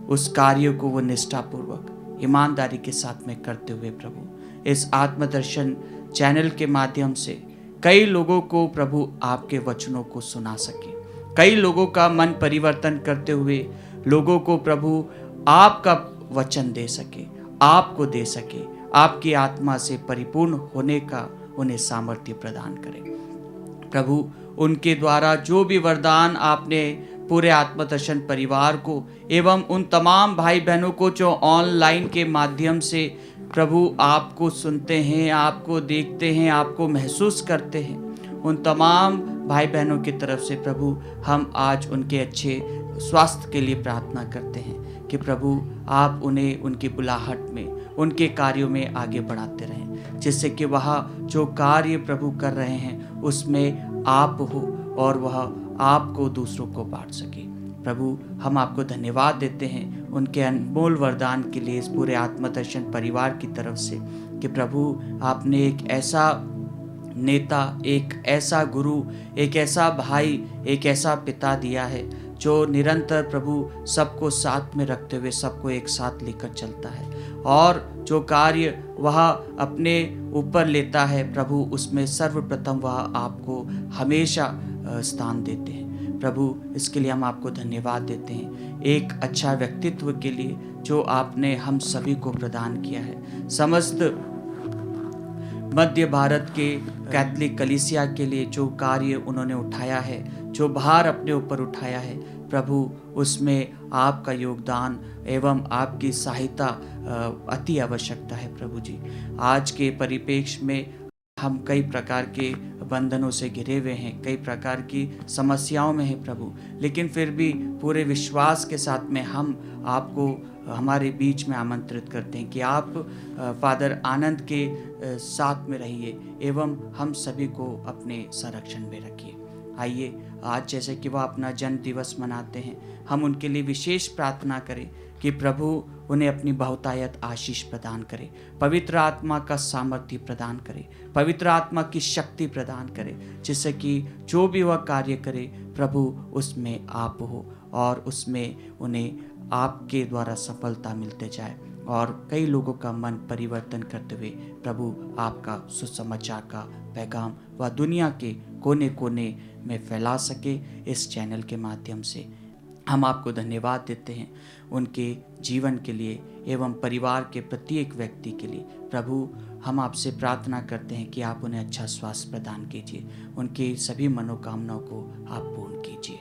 उस कार्य को वो निष्ठापूर्वक ईमानदारी के साथ में करते हुए प्रभु इस आत्मदर्शन चैनल के माध्यम से कई लोगों को प्रभु आपके वचनों को सुना सके, कई लोगों का मन परिवर्तन करते हुए लोगों को प्रभु आपका वचन दे सके, आपको दे सके, आपकी आत्मा से परिपूर्ण होने का उन्हें सामर्थ्य प्रदान करें। प्रभु उनके द्वारा जो भी वरदान आपने पूरे आत्मदर्शन परिवार को एवं उन तमाम भाई बहनों को जो ऑनलाइन के माध्यम से प्रभु आपको सुनते हैं, आपको देखते हैं, आपको महसूस करते हैं, उन तमाम भाई बहनों की तरफ से प्रभु हम आज उनके अच्छे स्वास्थ्य के लिए प्रार्थना करते हैं कि प्रभु आप उन्हें उनकी बुलाहट में, उनके कार्यों में आगे बढ़ाते रहें, जिससे कि वह जो कार्य प्रभु कर रहे हैं उसमें आप हो और वह आपको दूसरों को बांट सके। प्रभु हम आपको धन्यवाद देते हैं उनके अनमोल वरदान के लिए इस पूरे आत्मदर्शन परिवार की तरफ से, कि प्रभु आपने एक ऐसा नेता, एक ऐसा गुरु, एक ऐसा भाई, एक ऐसा पिता दिया है जो निरंतर प्रभु सबको साथ में रखते हुए सबको एक साथ लेकर चलता है, और जो कार्य वह अपने ऊपर लेता है प्रभु, उसमें सर्वप्रथम वह आपको हमेशा स्थान देते हैं। प्रभु, इसके लिए हम आपको धन्यवाद देते हैं, एक अच्छा व्यक्तित्व के लिए जो आपने हम सभी को प्रदान किया है। समस्त मध्य भारत के कैथलिक कलीसिया के लिए जो कार्य उन्होंने उठाया है, जो भार अपने ऊपर उठाया है प्रभु, उसमें आपका योगदान एवं आपकी सहायता अति आवश्यकता है प्रभु जी। आज के परिप्रेक्ष्य में हम कई प्रकार के बंधनों से घिरे हुए हैं, कई प्रकार की समस्याओं में हैं प्रभु, लेकिन फिर भी पूरे विश्वास के साथ में हम आपको हमारे बीच में आमंत्रित करते हैं कि आप फादर आनंद के साथ में रहिए एवं हम सभी को अपने संरक्षण में रखिए। आइए आज जैसे कि वह अपना जन्म दिवस मनाते हैं, हम उनके लिए विशेष प्रार्थना करें कि प्रभु उन्हें अपनी बहुतायत आशीष प्रदान करे, पवित्र आत्मा का सामर्थ्य प्रदान करे, पवित्र आत्मा की शक्ति प्रदान करे, जिससे कि जो भी वह कार्य करे प्रभु उसमें आप हो और उसमें उन्हें आपके द्वारा सफलता मिलते जाए, और कई लोगों का मन परिवर्तन करते हुए प्रभु आपका सुसमाचार का पैगाम वह दुनिया के कोने कोने में फैला सके। इस चैनल के माध्यम से हम आपको धन्यवाद देते हैं उनके जीवन के लिए एवं परिवार के प्रत्येक व्यक्ति के लिए। प्रभु, हम आपसे प्रार्थना करते हैं कि आप उन्हें अच्छा स्वास्थ्य प्रदान कीजिए, उनकी सभी मनोकामनाओं को आप पूर्ण कीजिए।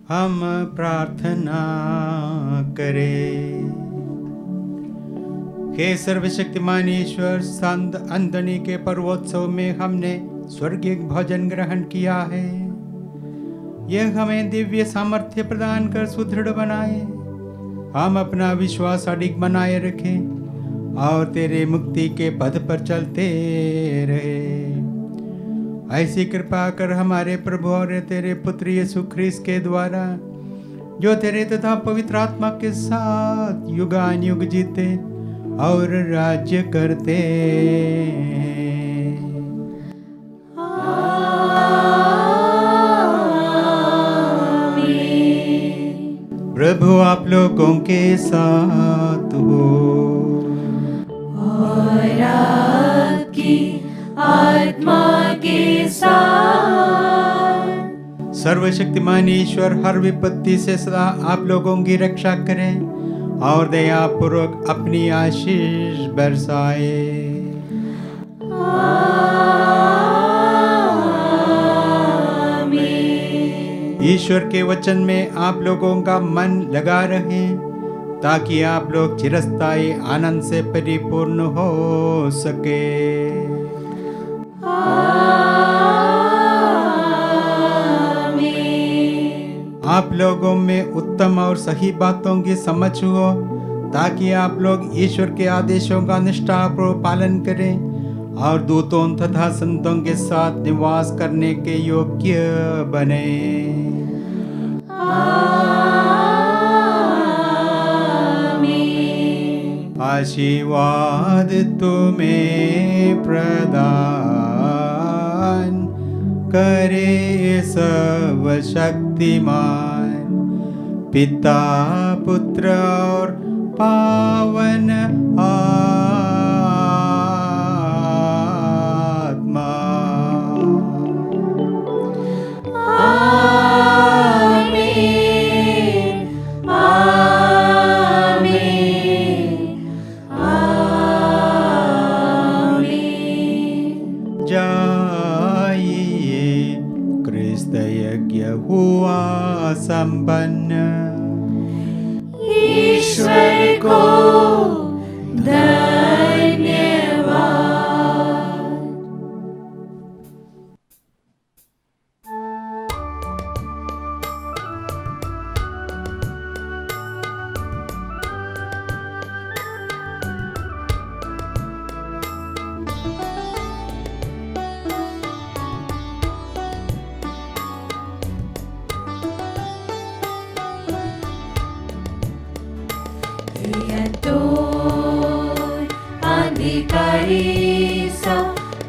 हम प्रार्थना करें। हे सर्वशक्तिमान ईश्वर, संत अंतोनी के पर्वोत्सव में हमने स्वर्गीय भोजन ग्रहण किया है। यह हमें दिव्य सामर्थ्य प्रदान कर सुदृढ़ बनाए, हम अपना विश्वास अडिग बनाए रखें और तेरे मुक्ति के पथ पर चलते रहे। ऐसी कृपा कर हमारे प्रभु और तेरे पुत्र यीशु ख्रीस्त के द्वारा, जो तेरे तथा पवित्र आत्मा के साथ युगान युग जीते और राज्य करते। प्रभु आप लोगों के साथ हो और आपकी आत्मा के साथ। सर्वशक्तिमान ईश्वर हर विपत्ति से सदा आप लोगों की रक्षा करें और दया पूर्वक अपनी आशीष बरसाए। ईश्वर के वचन में आप लोगों का मन लगा रहे, ताकि आप लोग चिरस्थायी आनंद से परिपूर्ण हो सके। आप लोगों में उत्तम और सही बातों की समझ हो, ताकि आप लोग ईश्वर के आदेशों का निष्ठापूर्वक पालन करें और दूतों तथा संतों के साथ निवास करने के योग्य बने। आशीर्वाद तुम्हें प्रदान करे सर्वशक्तिमान पिता, पुत्र और पावन आत्मा। आमीन, आमीन, आमीन। जाइए, क्रिस्त यज्ञ हुआ संपन्न। ईश्वर को धन्यवाद। अधिकारी सा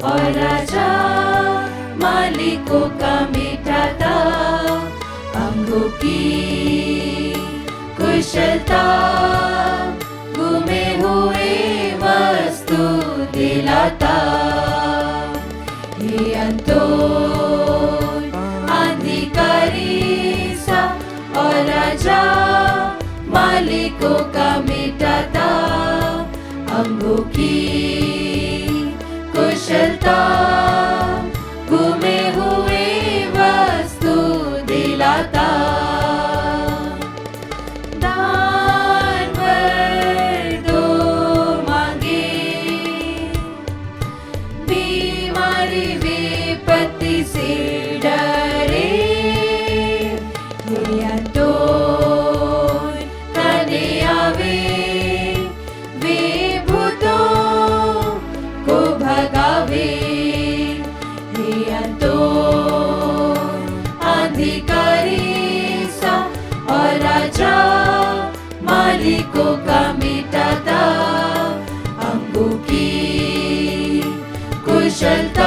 और राजा मालिकों का मिटाता, अंगों की कुशलता, गुमे हुए वस्तु दिलाता। हे अंतोन अधिकारी सा और राजा मालिकों का मिटाता, अंगों की कुशलता, गुमे हुए वस्तु दिलाता। दानवर दो मांगे, बीमारी विपत्ति से डरे, हे अंतोन करने आवे, वे भूतों को भगावे। हे अंतोन अधिकारी सा और राजा मालिकों का मिटाता, अंगों की कुशलता,